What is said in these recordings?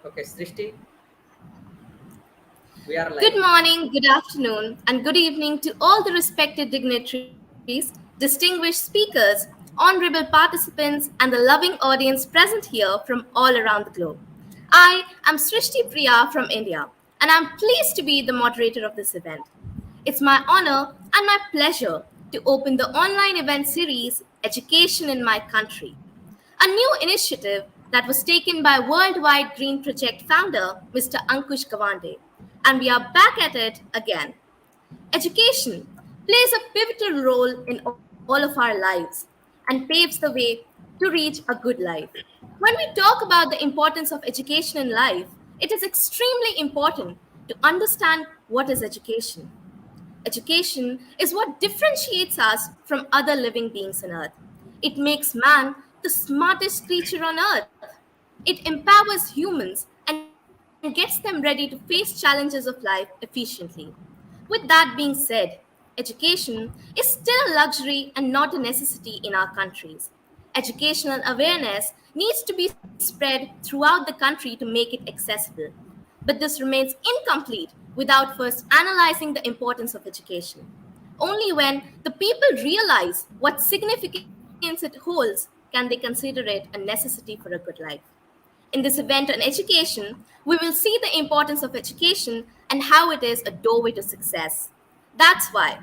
Okay, Srishti, we are Good live. morning, good afternoon, and good evening to all the respected dignitaries, distinguished speakers, honorable participants, and the loving audience present here from all around the globe. I am Srishti Priya from India, and I'm pleased to be the moderator of this event. It's my honor and my pleasure to open the online event series Education in My Country, a new initiative that was taken by Worldwide Green Project founder Mr. Ankush Gawande. And we are back at it again. Education plays a pivotal role in all of our lives and paves the way to reach a good life. When we talk about the importance of education in life, it is extremely important to understand what is education. Education is what differentiates us from other living beings on earth. It makes man the smartest creature on earth. It empowers humans and gets them ready to face challenges of life efficiently. With that being said, education is still a luxury and not a necessity in our countries. Educational awareness needs to be spread throughout the country to make it accessible. But this remains incomplete without first analyzing the importance of education. Only when the people realize what significance it holds can they consider it a necessity for a good life. In this event on education, we will see the importance of education and how it is a doorway to success. That's why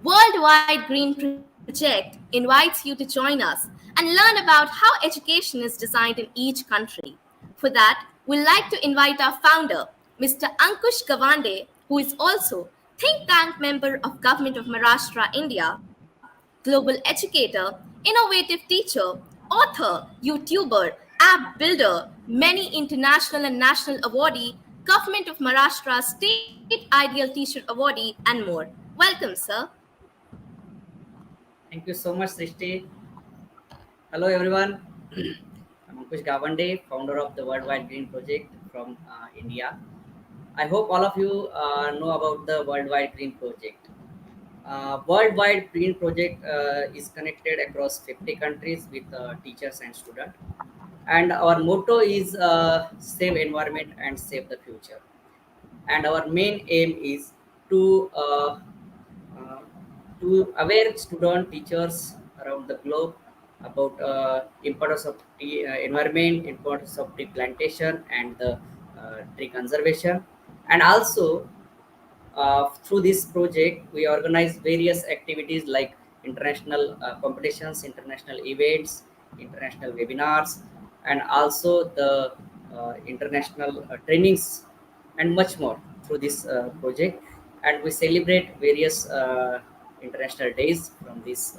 Worldwide Green Project invites you to join us and learn about how education is designed in each country. For that, we'd like to invite our founder, Mr. Ankush Gawande, who is also think tank member of Government of Maharashtra, India, global educator, innovative teacher, author, YouTuber, app builder, many international and national awardee, Government of Maharashtra State Ideal Teacher Awardee, and more. Welcome, sir. Thank you so much, Srishti. Hello, everyone. I'm Ankush Gawande, founder of the Worldwide Green Project from India. I hope all of you know about the Worldwide Green Project. Worldwide Green Project is connected across 50 countries with teachers and students. And our motto is save environment and save the future. And our main aim is to uh, to aware student teachers around the globe about importance of tree, environment, importance of tree plantation and the tree conservation, and also through this project we organize various activities like international competitions, international events, international webinars, and also the international trainings and much more through this project. And we celebrate various international days from this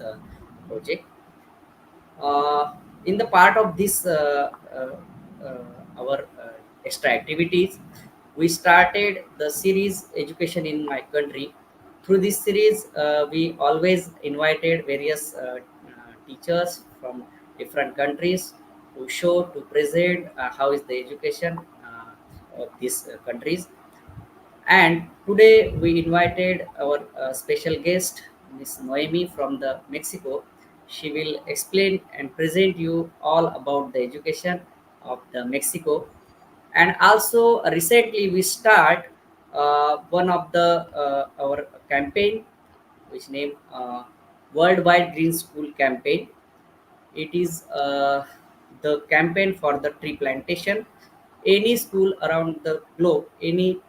project. In the part of this our extra activities, we started the series Education in My Country. Through this series we always invited various teachers from different countries to show, to present how is the education of these countries. And today we invited our special guest, Miss Noemi from the Mexico. She will explain and present you all about the education of the Mexico. And also recently we start one of the our campaign, which name Worldwide Green School campaign. It is the campaign for the tree plantation. Any school around the globe, any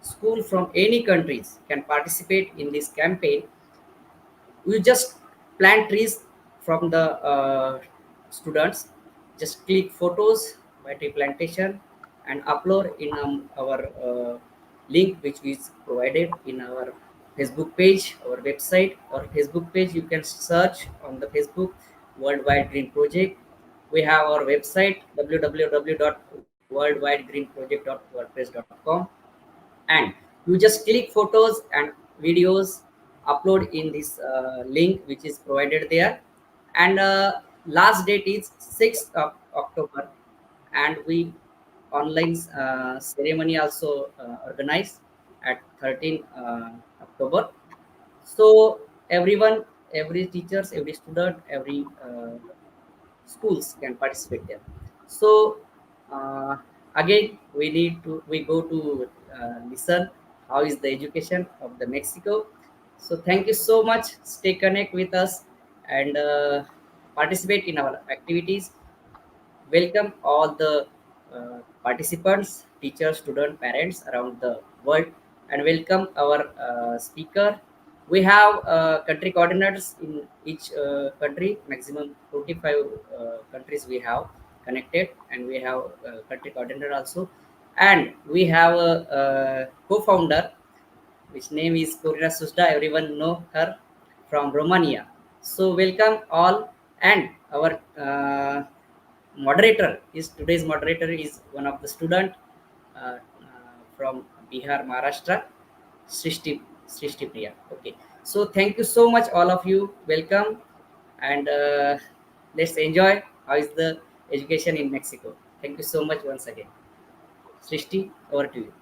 school from any countries can participate in this campaign. We just plant trees from the students. Just click photos by tree plantation and upload in our link which is provided in our Facebook page, our website or Facebook page. You can search on the Facebook Worldwide Green Project. We have our website www.worldwidegreenproject.wordpress.com, and you just click photos and videos, upload in this link which is provided there. And last date is 6th of October, and we online ceremony also organized at 13 October. So everyone, every teachers, every student, every schools can participate there. So uh, again we go to listen how is the education of the Mexico. So thank you so much. Stay connect with us and participate in our activities. Welcome all the participants, teachers, students, parents around the world, and welcome our speaker. We have country coordinators in each country, maximum 45 countries we have connected, and we have country coordinator also. And we have a co-founder which name is Corina Susda. Everyone know her from Romania. So welcome all, and our moderator is today's moderator is one of the student from Bihar, Maharashtra, Srishti Priya. Okay, so thank you so much, all of you. Welcome, and let's enjoy how is the education in Mexico. Thank you so much once again. Srishti, over to you.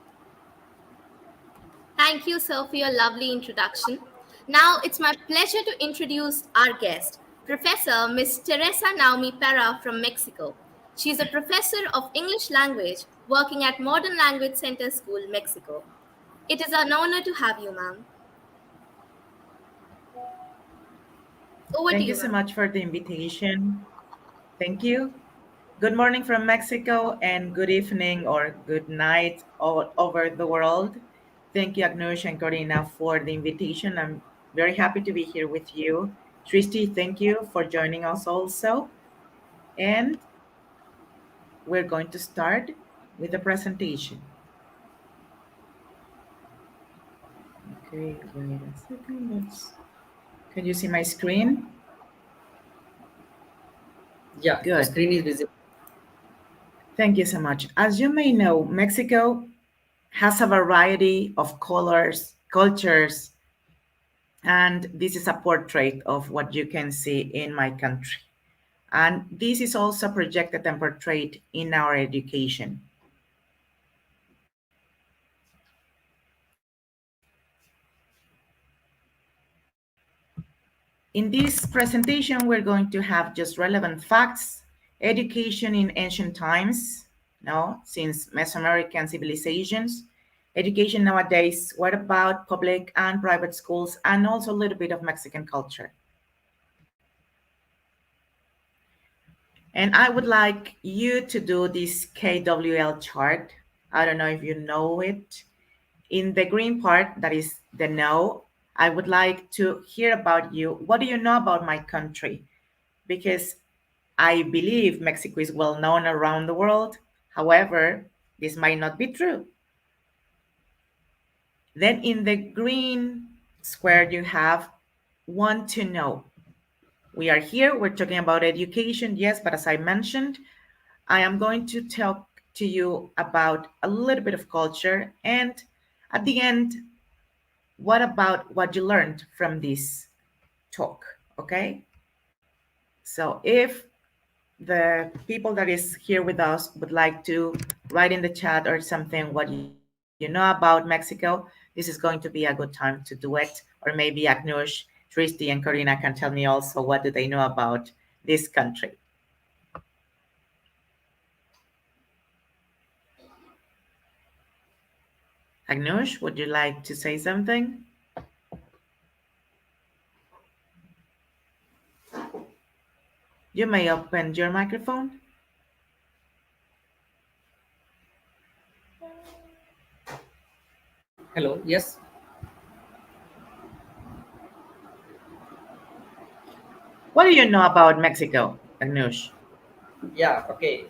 Thank you, sir, for your lovely introduction. Now it's my pleasure to introduce our guest, Professor Miss Teresa Naomi Parra from Mexico. She is a professor of English language working at Modern Language Center School, Mexico. It is an honor to have you, ma'am. Over to Thank you you, so ma'am. much for the invitation. Thank you. Good morning from Mexico and good evening or good night all over the world. Thank you, Agnush and Corina, for the invitation. I'm very happy to be here with you. Tristi, thank you for joining us also. And we're going to start with the presentation. Okay, wait a second. Can you see my screen? Yeah, your Good. screen is visible. Thank you so much. As you may know, Mexico has a variety of colors, cultures, and this is a portrait of what you can see in my country. And this is also projected and portrayed in our education. In this presentation, we're going to have just relevant facts, education in ancient times, no, since Mesoamerican civilizations, education nowadays, what about public and private schools, and also a little bit of Mexican culture. And I would like you to do this KWL chart. I don't know if you know it. In the green part, that is the no, I would like to hear about you. What do you know about my country? Because I believe Mexico is well known around the world. However, this might not be true. Then in the green square, you have want to know. We are here, we're talking about education, yes, but as I mentioned, I am going to talk to you about a little bit of culture. And at the end, what about what you learned from this talk? Okay. So if the people that is here with us would like to write in the chat or something what you know about Mexico, this is going to be a good time to do it. Or maybe Agnush, Tristi, and Corina can tell me also what do they know about this country. Agnush, would you like to say something? You may open your microphone. Hello. Yes. What do you know about Mexico, Agnush? Yeah. Okay.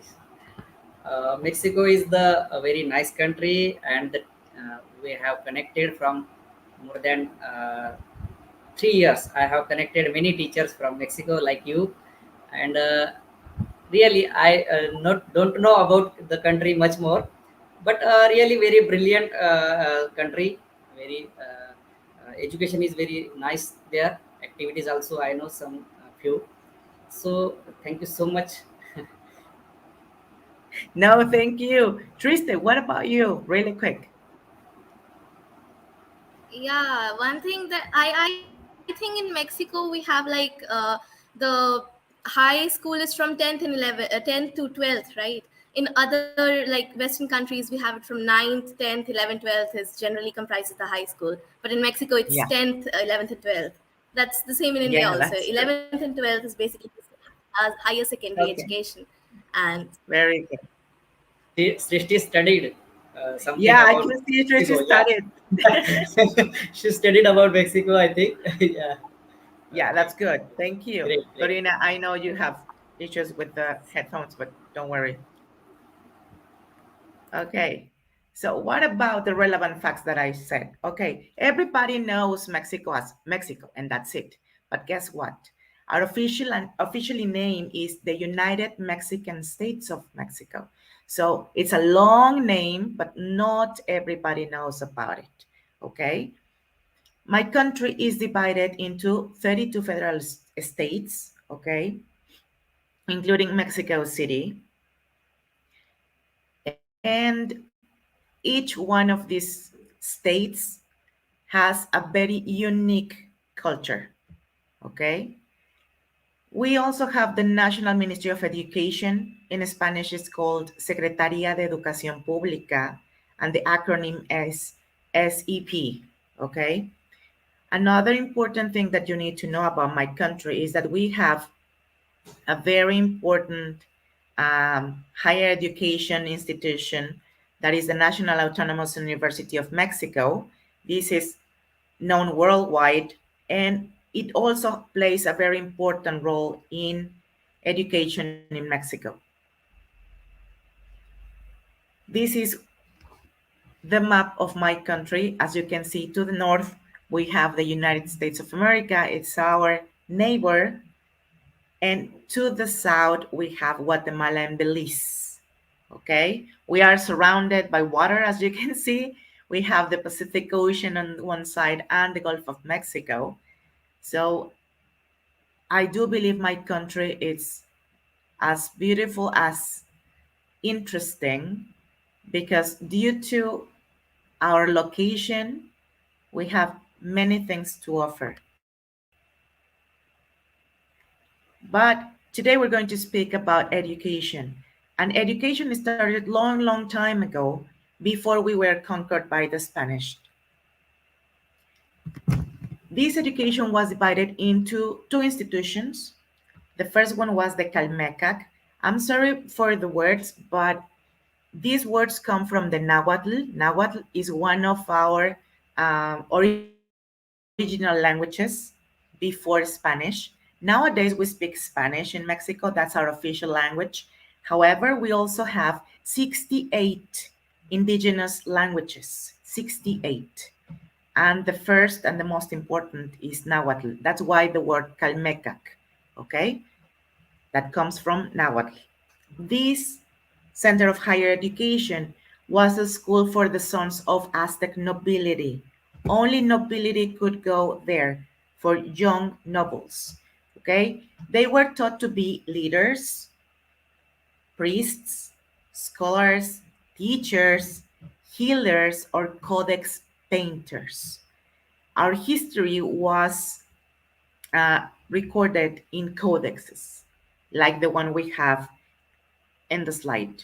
Mexico is the a very nice country, and we have connected from more than 3 years. I have connected many teachers from Mexico, like you, and really I not don't know about the country much more, but really very brilliant country. Very education is very nice there. Activities also I know some few. So thank you so much. No, thank you. Triste, what about you? Really quick. Yeah, one thing that I think in Mexico we have like the high school is from 10th and 11th 10th to 12th, right? In other like Western countries, we have it from 9th, 10th, 11th, 12th is generally comprises the high school. But in Mexico, it's Yeah. 10th, 11th, and 12th. That's the same in India Yeah, also. that's good. 11th and 12th is basically higher secondary Okay. education. And Very good. Srishti studied something Yeah, I about can see it. She Mexico. Yeah, started. she studied about Mexico, I think. Yeah. Yeah, Okay. that's good. Thank you. Great, great. Dorina, I know you have issues with the headphones, but don't worry. Okay. So what about the relevant facts that I said? Okay, everybody knows Mexico as Mexico, and that's it. But guess what? Our official and officially name is the United Mexican States of Mexico. So it's a long name, but not everybody knows about it. Okay. My country is divided into 32 federal states, okay, including Mexico City. And each one of these states has a very unique culture, okay? We also have the National Ministry of Education. In Spanish, it's called Secretaría de Educación Pública, and the acronym is SEP, okay? Another important thing that you need to know about my country is that we have a very important higher education institution that is the National Autonomous University of Mexico. This is known worldwide, and it also plays a very important role in education in Mexico. This is the map of my country. As you can see, to the north, we have the United States of America. It's our neighbor. And to the south, we have Guatemala and Belize. Okay, we are surrounded by water, as you can see. We have the Pacific Ocean on one side and the Gulf of Mexico. So I do believe my country is as beautiful as interesting because due to our location, we have many things to offer. But today we're going to speak about education. And education started long, long time ago before we were conquered by the Spanish. This education was divided into two institutions. The first one was the Calmecac. I'm sorry for the words, but these words come from the Nahuatl. Nahuatl is one of our original languages before Spanish. Nowadays, we speak Spanish in Mexico. That's our official language. However, we also have 68 indigenous languages. 68. And the first and the most important is Nahuatl. That's why the word Calmecac, okay? That comes from Nahuatl. This center of higher education was a school for the sons of Aztec nobility. Only nobility could go there for young nobles. Okay? They were taught to be leaders, priests, scholars, teachers, healers, or codex painters. Our history was recorded in codexes, like the one we have in the slide.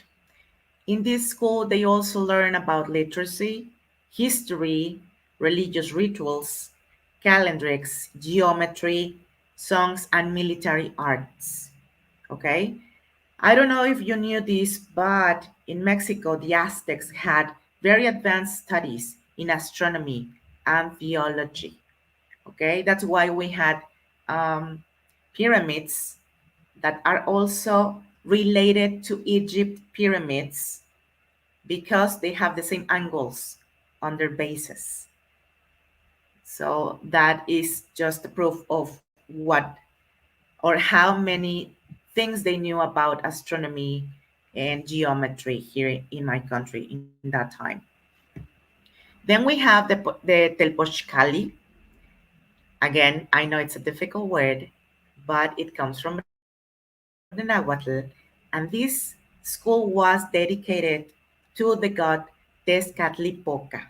In this school, they also learn about literacy, history, religious rituals, calendrics, geometry, songs, and military arts. Okay? I don't know if you knew this, but in Mexico, the Aztecs had very advanced studies in astronomy and theology. Okay? That's why we had um, pyramids that are also related to Egypt pyramids because they have the same angles on their bases. So that is just a proof of what or how many things they knew about astronomy and geometry here in my country in that time. Then we have the Telpochcali. Again, I know it's a difficult word, but it comes from the Nahuatl. And this school was dedicated to the god Tezcatlipoca.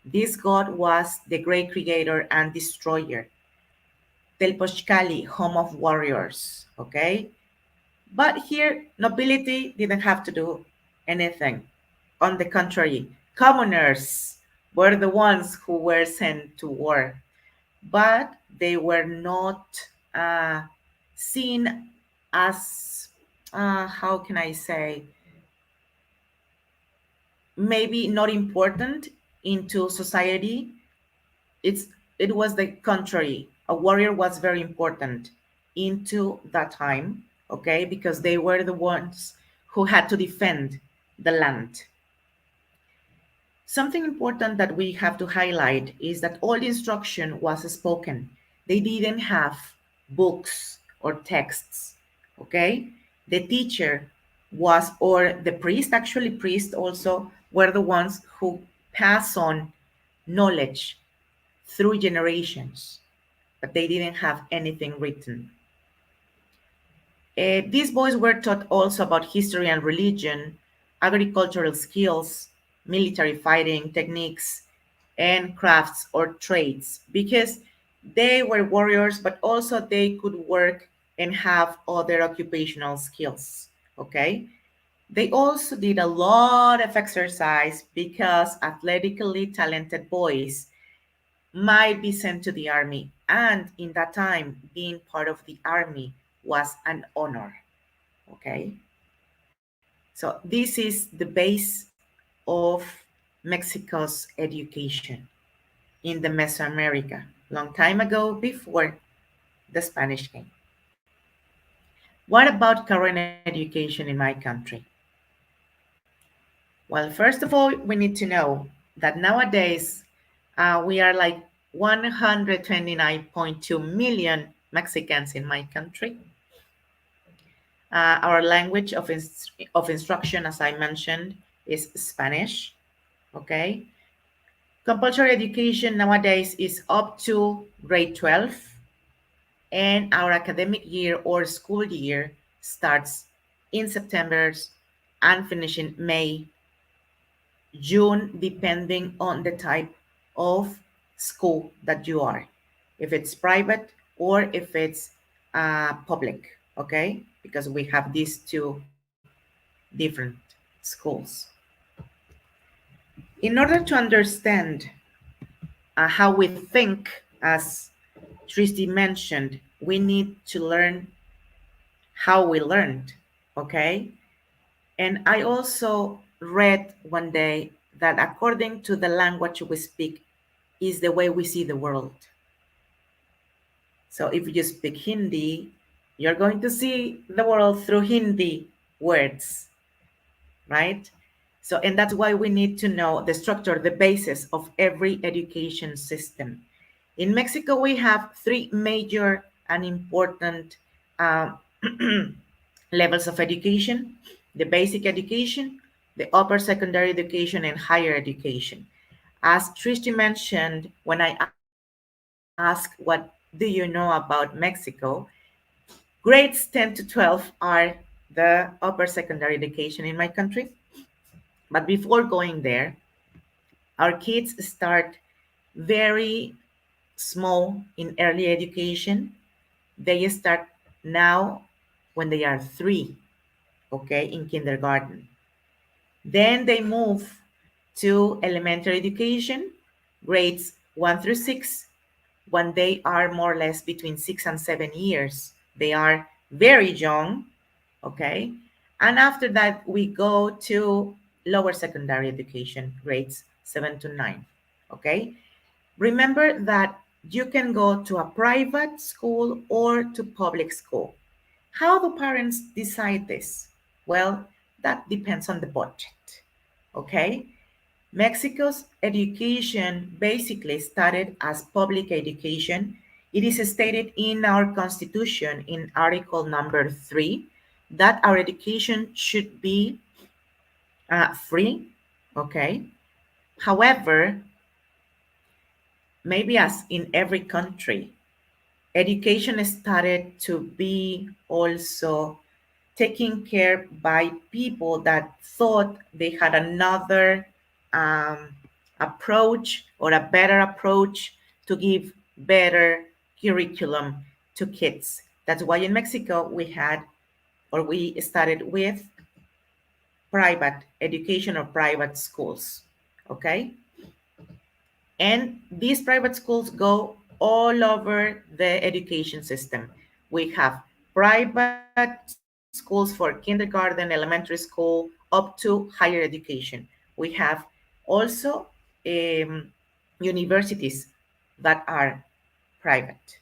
This god was the great creator and destroyer. Telpochcali, home of warriors. Okay? But here, nobility didn't have to do anything. On the contrary, commoners were the ones who were sent to war, but they were not uh, seen as, how can I say, maybe not important into society. it's it was the contrary. A warrior was very important into that time, okay, because they were the ones who had to defend the land. Something important that we have to highlight is that all the instruction was spoken. They didn't have books or texts, okay? The teacher was, or the priest, actually priest also, were the ones who pass on knowledge through generations, but they didn't have anything written. These boys were taught also about history and religion, agricultural skills, military fighting techniques, and crafts or trades, because they were warriors, but also they could work and have other occupational skills. Okay? They also did a lot of exercise because athletically talented boys might be sent to the army. And in that time, being part of the army was an honor. Okay. So this is the base of Mexico's education in the Mesoamerica, long time ago before the Spanish came. What about current education in my country? Well, first of all, we need to know that nowadays we are like 129.2 million Mexicans in my country. Our language of instruction, as I mentioned, is Spanish. Okay. Compulsory education nowadays is up to grade 12, and our academic year or school year starts in September and finish in May, June, depending on the type of school that you are, if it's private or if it's public, okay? Because we have these two different schools. In order to understand how we think, as Tristy mentioned, we need to learn how we learned, okay? And I also read one day that according to the language we speak is the way we see the world. So if you speak Hindi, you're going to see the world through Hindi words, right? So, and that's why we need to know the structure, the basis of every education system. In Mexico, we have three major and important uh, levels of education: the basic education, the upper secondary education, and higher education. As Tristi mentioned, when I asked, what do you know about Mexico? Grades 10 to 12 are the upper secondary education in my country. But before going there, our kids start very small in early education. They start now when they are 3, okay, in kindergarten. Then they move to elementary education, grades 1 through 6, when they are more or less between 6 and 7 years. They are very young, okay? And after that, we go to lower secondary education, grades 7 to 9, okay? Remember that you can go to a private school or to public school. How do parents decide this? Well, that depends on the budget, okay? Mexico's education basically started as public education. It is stated in our constitution in Article number 3 that our education should be free, okay? However, maybe as in every country, education started to be also taken care by people that thought they had another um, approach or a better approach to give better curriculum to kids. That's why in Mexico we had, or we started with, private education or private schools. Okay? And these private schools go all over the education system. We have private schools for kindergarten, elementary school, up to higher education. We have also um, universities that are private,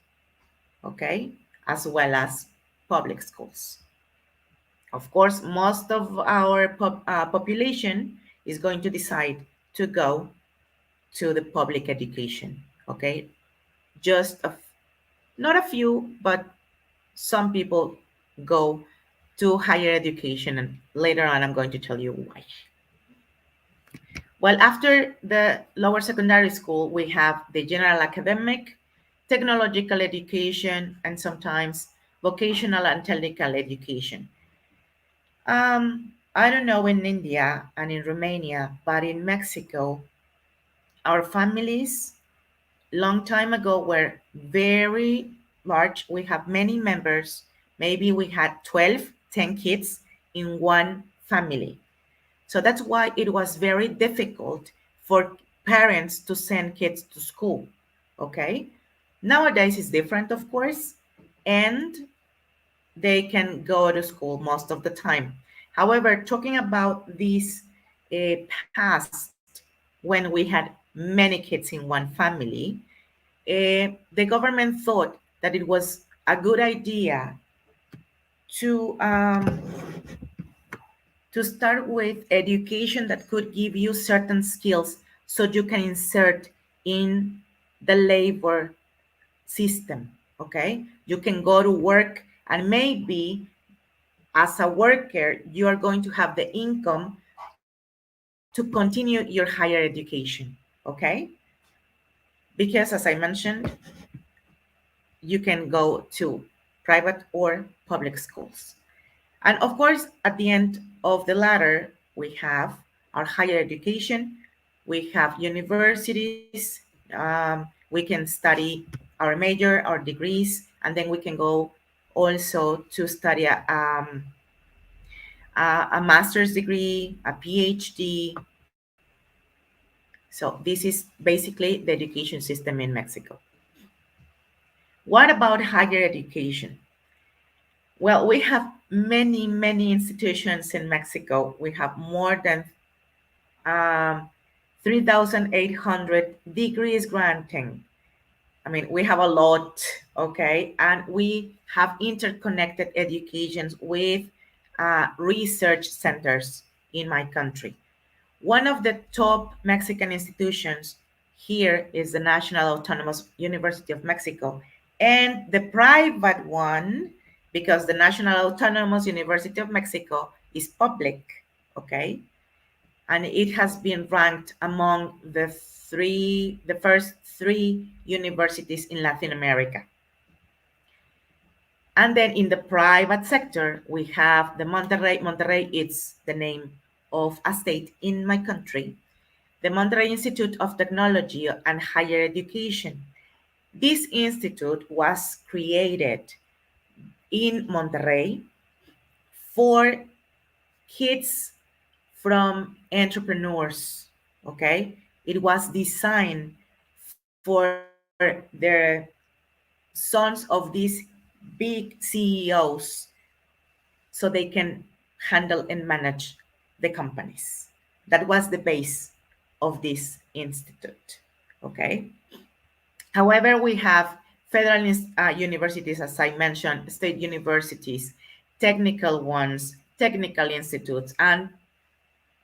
okay, as well as public schools. Of course, most of our population is going to decide to go to the public education, okay? Just not a few, but some people go to higher education, and later on I'm going to tell you why. Well, after the lower secondary school, we have the general academic, technological education, and sometimes vocational and technical education. I don't know in India and in Romania, but in Mexico, our families long time ago were very large. We have many members. Maybe we had 12, 10 kids in one family. So that's why it was very difficult for parents to send kids to school. Okay. Nowadays it's different, of course, and they can go to school most of the time. However, talking about this past when we had many kids in one family, the government thought that it was a good idea to um, to start with education that could give you certain skills so you can insert in the labor system. Okay, you can go to work, and maybe as a worker you are going to have the income to continue your higher education. Okay, because as I mentioned, you can go to private or public schools. And of course, at the end of the ladder, we have our higher education, we have universities, we can study our major, our degrees, and then we can go also to study a master's degree, a PhD. So this is basically the education system in Mexico. What about higher education? Well, we have many, many institutions in Mexico. We have more than um, 3,800 degrees granting. I mean, we have a lot, okay? And we have interconnected educations with research centers in my country. One of the top Mexican institutions here is the National Autonomous University of Mexico, and the private one, because the National Autonomous University of Mexico is public, okay? And it has been ranked among the first three universities in Latin America. And then in the private sector, we have the Monterrey. Monterrey is the name of a state in my country. The Monterrey Institute of Technology and Higher Education. This institute was created in Monterrey for kids from entrepreneurs. Okay, it was designed for the sons of these big CEOs so they can handle and manage the companies. That was the base of this institute. Okay. However, we have federal universities, as I mentioned, state universities, technical ones, technical institutes, and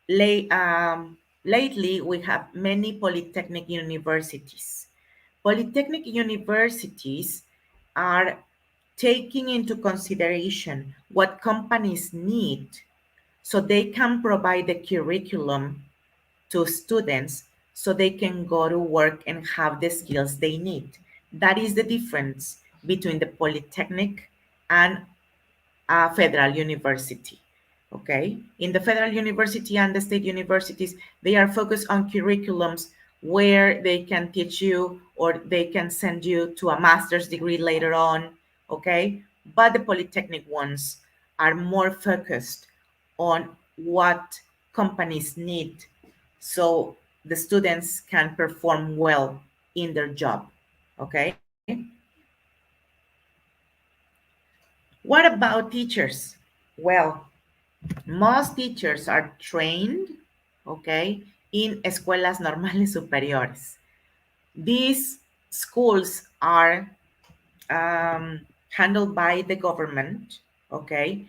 lately we have many polytechnic universities. Polytechnic universities are taking into consideration what companies need so they can provide the curriculum to students so they can go to work and have the skills they need. That is the difference between the polytechnic and a federal university. Okay, in the federal university and the state universities, they are focused on curriculums where they can teach you or they can send you to a master's degree later on. Okay, but the polytechnic ones are more focused on what companies need so the students can perform well in their job. Okay. What about teachers? Well, most teachers are trained, okay, in escuelas normales superiores. These schools are handled by the government, okay?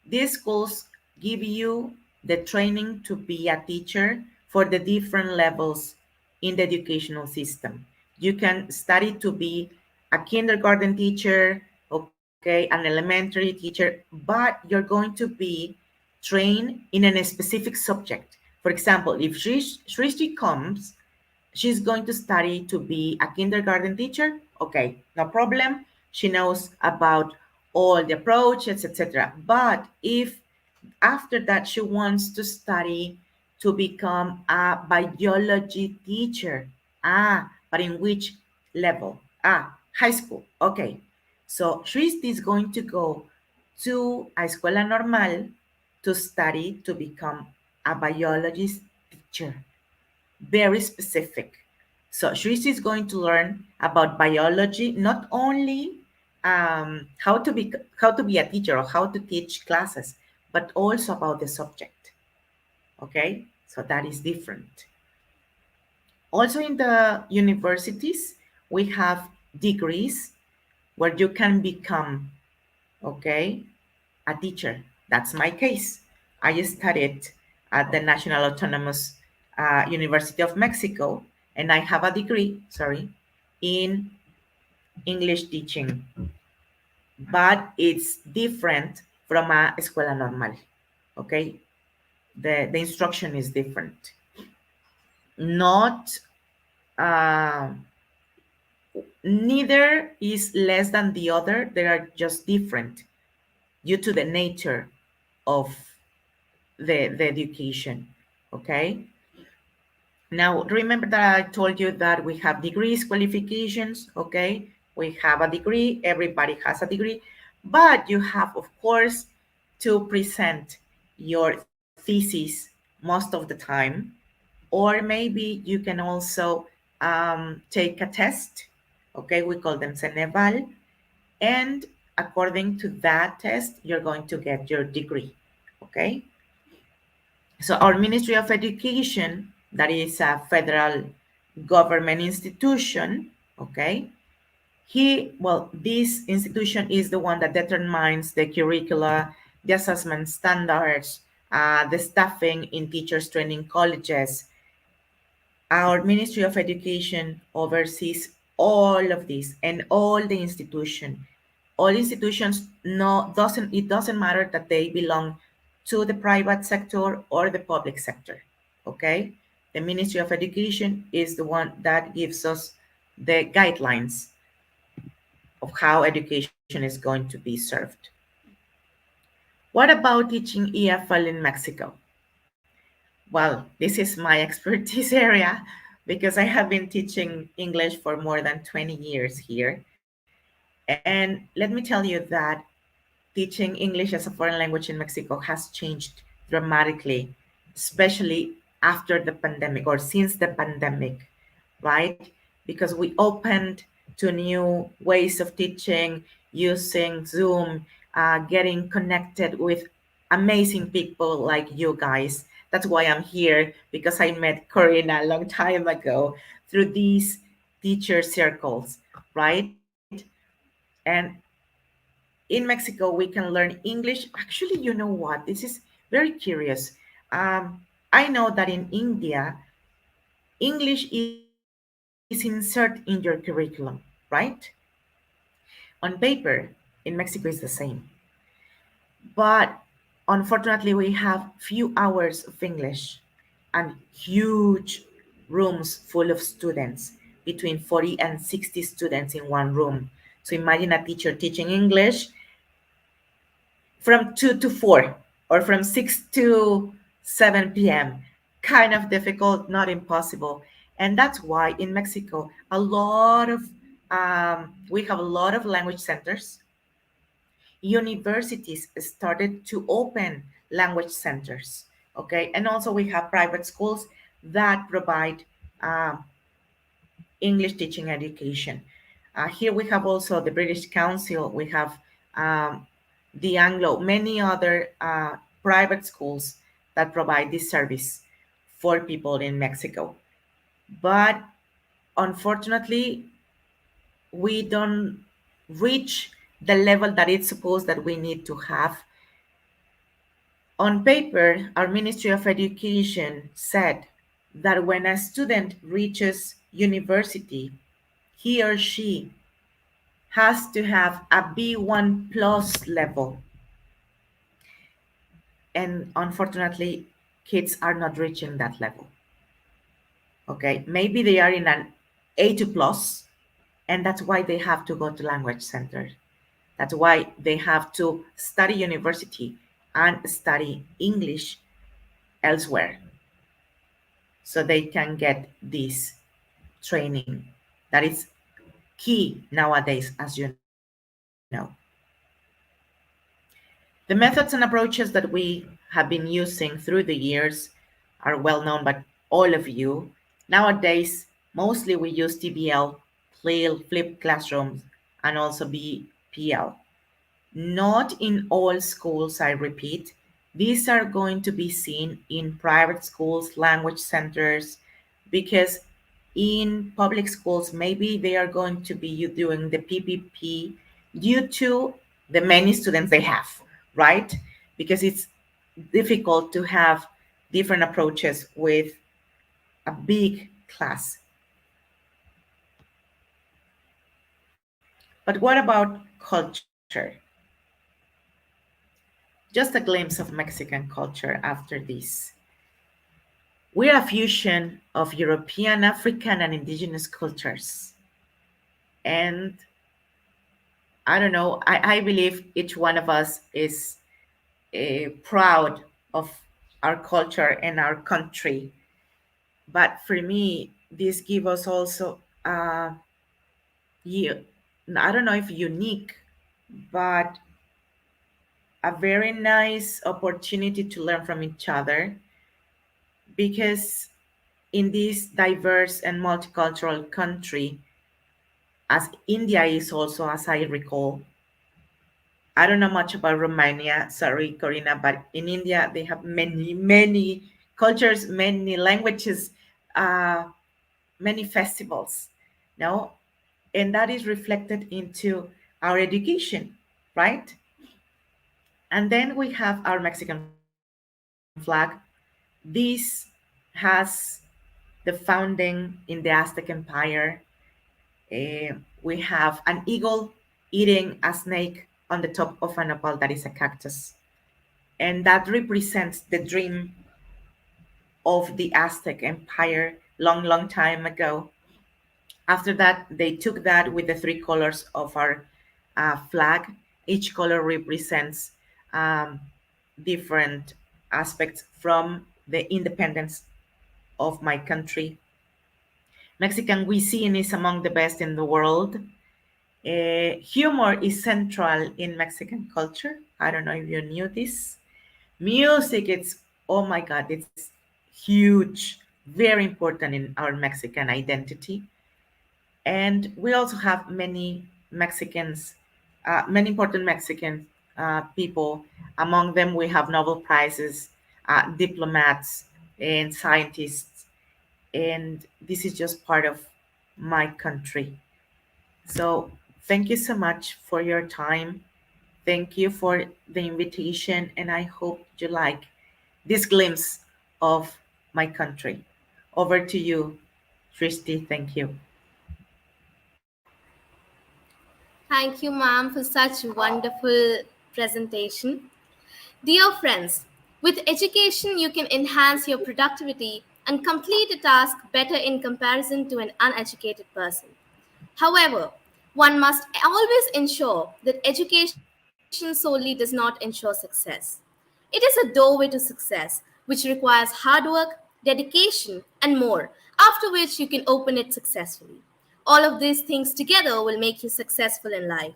These schools give you the training to be a teacher for the different levels in the educational system. You can study to be a kindergarten teacher, okay, an elementary teacher, but you're going to be trained in a specific subject. For example, if Srishti comes, she's going to study to be a kindergarten teacher. Okay, no problem. She knows about all the approaches, etc. But if after that she wants to study to become a biology teacher, but in which level? High school. Okay. So Srishti is going to go to a escuela normal to study to become a biologist teacher, very specific. So Shrisi is going to learn about biology, not only how to be a teacher or how to teach classes, but also about the subject. Okay, so that is different. Also, in the universities, we have degrees where you can become, okay, a teacher. That's my case. I studied at the National Autonomous University of Mexico, and I have a degree, sorry, in English teaching, but it's different from a escuela normal. Okay, the instruction is different. Not uh, neither is less than the other. They are just different due to the nature of the education. Okay. Now, remember that I told you that we have degrees, qualifications, okay? We have a degree, everybody has a degree, but you have, of course, to present your thesis most of the time, or maybe you can also take a test, okay? We call them Ceneval, and according to that test, you're going to get your degree, okay? So our Ministry of Education, that is a federal government institution, okay? This institution is the one that determines the curricula, the assessment standards, the staffing in teachers training colleges. Our Ministry of Education oversees all of this and all the institution. All institutions no doesn't it doesn't matter that they belong to the private sector or the public sector. Okay? The Ministry of Education is the one that gives us the guidelines of how education is going to be served. What about teaching EFL in Mexico? Well, this is my expertise area because I have been teaching English for more than 20 years here. And let me tell you that teaching English as a foreign language in Mexico has changed dramatically, especially after the pandemic or since the pandemic, right? Because we opened to new ways of teaching using Zoom, getting connected with amazing people like you guys. That's why I'm here because I met Corinne a long time ago through these teacher circles, right? And in Mexico, we can learn English. Actually, you know what? This is very curious. I know that in India, English is insert in your curriculum, right? On paper, in Mexico is the same. But unfortunately, we have few hours of English and huge rooms full of students, between 40 and 60 students in one room. So imagine a teacher teaching English from 2 to 4 or from 6 to 7 p.m. Kind of difficult, not impossible. And that's why in Mexico, we have a lot of language centers. Universities started to open language centers. Okay, and also we have private schools that provide uh, English teaching education. Here we have also the British Council, we have um, the Anglo, many other private schools that provide this service for people in Mexico. But unfortunately, we don't reach the level that it's supposed that we need to have. On paper, our Ministry of Education said that when a student reaches university, he or she has to have a B1 plus level. And unfortunately, kids are not reaching that level. Okay, maybe they are in an A2 plus, and that's why they have to go to language center. That's why they have to study university and study English elsewhere so they can get this training that is key nowadays, as you know. The methods and approaches that we have been using through the years are well known by all of you. Nowadays, mostly we use TBL, flipped classrooms, and also BPL. Not in all schools, I repeat. These are going to be seen in private schools, language centers, because in public schools, maybe they are going to be doing the PPP due to the many students they have, right? Because it's difficult to have different approaches with a big class. But what about culture? Just a glimpse of Mexican culture after this. We're a fusion of European, African, and indigenous cultures. And I don't know, I believe each one of us is proud of our culture and our country. But for me, this gives us also, you, I don't know if unique, but a very nice opportunity to learn from each other because in this diverse and multicultural country, as India is also, as I recall, I don't know much about Romania, sorry, Corina, but in India, they have many, many cultures, many languages, uh, many festivals, no? And that is reflected into our education, right? And then we have our Mexican flag. This has the founding in the Aztec Empire. We have an eagle eating a snake on the top of an opal that is a cactus. And that represents the dream of the Aztec Empire long, long time ago. After that, they took that with the three colors of our flag. Each color represents um, different aspects from the independence of my country. Mexican cuisine is among the best in the world. Humor is central in Mexican culture. I don't know if you knew this. Music, it's, oh my God, it's huge, very important in our Mexican identity. And we also have many Mexicans, many important Mexican people. Among them, we have Nobel Prizes, diplomats, and scientists. And this is just part of my country. So thank you so much for your time. Thank you for the invitation, and I hope you like this glimpse of my country. Over to you, Christy. Thank you. Thank you, ma'am, for such wonderful presentation. Dear friends, with education, you can enhance your productivity and complete a task better in comparison to an uneducated person. However, one must always ensure that education solely does not ensure success. It is a doorway to success, which requires hard work, dedication, and more, after which you can open it successfully. All of these things together will make you successful in life.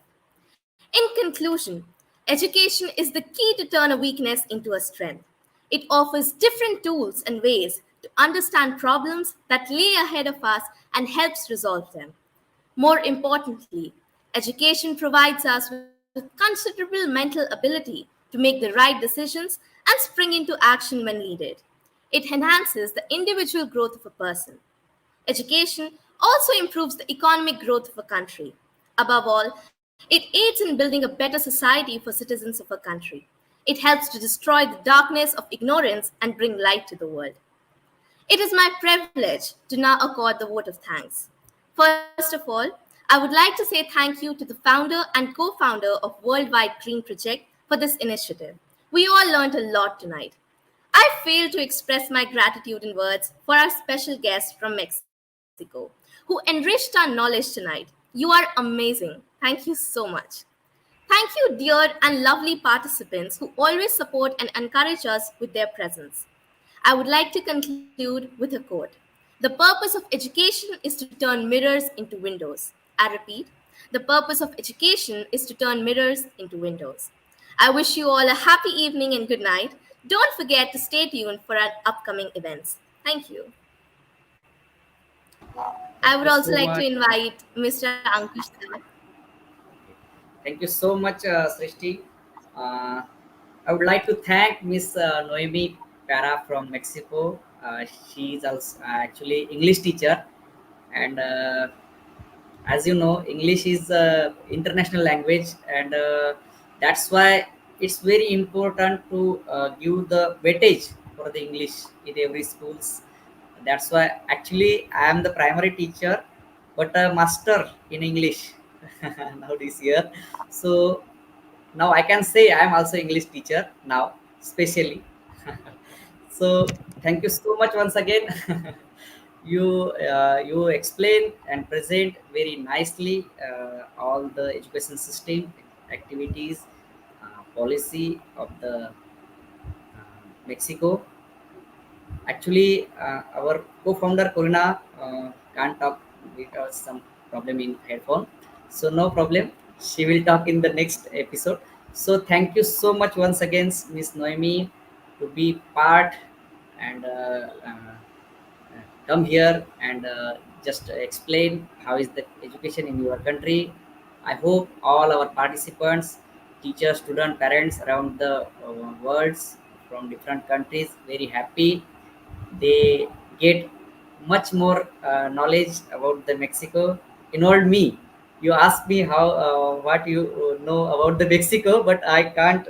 In conclusion, Education is the key to turn a weakness into a strength. It offers different tools and ways to understand problems that lay ahead of us and helps resolve them. More importantly, education provides us with considerable mental ability to make the right decisions and spring into action when needed. It enhances the individual growth of a person. Education also improves the economic growth of a country. Above all, it aids in building a better society for citizens of a country. It helps to destroy the darkness of ignorance and bring light to the world. It is my privilege to now accord the vote of thanks. First of all, I would like to say thank you to the founder and co founder of Worldwide Green Project for this initiative. We all learned a lot tonight. I fail to express my gratitude in words for our special guest from Mexico, who enriched our knowledge tonight. You are amazing. Thank you so much. Thank you, dear and lovely participants who always support and encourage us with their presence. I would like to conclude with a quote. The purpose of education is to turn mirrors into windows. I repeat, the purpose of education is to turn mirrors into windows. I wish you all a happy evening and good night. Don't forget to stay tuned for our upcoming events. Thank you. I Thank would you also so like to much. invite Mr. Ankush Sir. Thank you so much, Srishti. Uh, I would like to thank Miss Noemi Para from Mexico. She is also actually English teacher, and as you know, English is a international language, and that's why it's very important to give the weightage for the English in every schools. That's why actually I am the primary teacher, but a master in English now this year. So now I can say I am also English teacher now, especially. So thank you so much once again. You explain and present very nicely all the education system activities, policy of the Mexico. Actually, our co-founder Corina can't talk because some problem in headphone. So no problem. She will talk in the next episode. So thank you so much once again, Miss Noemi, to be part and come here and just explain how is the education in your country. I hope all our participants, teachers, students, parents around the worlds from different countries very happy. They get much more knowledge about the Mexico. Involved me. You asked me how what you know about the Mexico, but I can't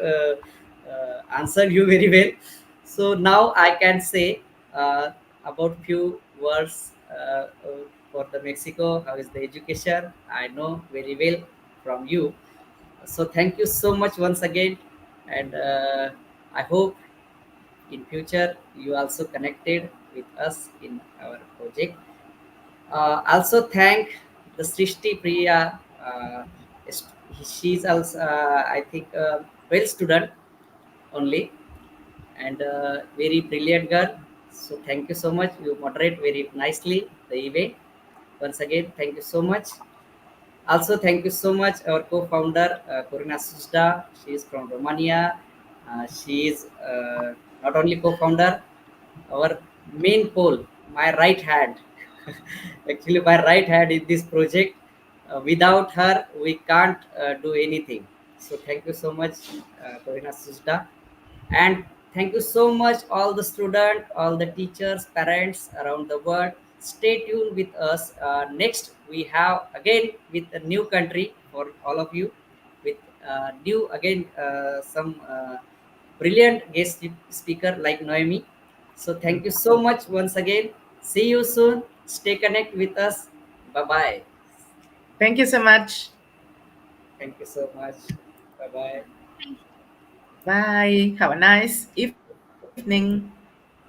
answer you very well. So now I can say about few words for the Mexico. How is the education? I know very well from you. So thank you so much once again, and I hope in future you also connected with us in our project. Also thank the Srishti Priya. Is- she's also I think well student only, and very brilliant girl. So thank you so much. You moderate very nicely the event. Once again, thank you so much. Also, thank you so much, our co-founder, Corina Susda. She is from Romania. She is not only co-founder, our main pole, my right hand. Actually, my right hand in this project. Without her, we can't do anything. So, thank you so much, Corina Susda. And thank you so much, all the students, all the teachers, parents around the world. Stay tuned with us. Next, we have again with a new country for all of you, with new again some brilliant guest speaker like Noemi. So thank you so much once again. See you soon. Stay connected with us. Bye bye. Thank you so much. Thank you so much. Bye bye. Bye. Have a nice evening.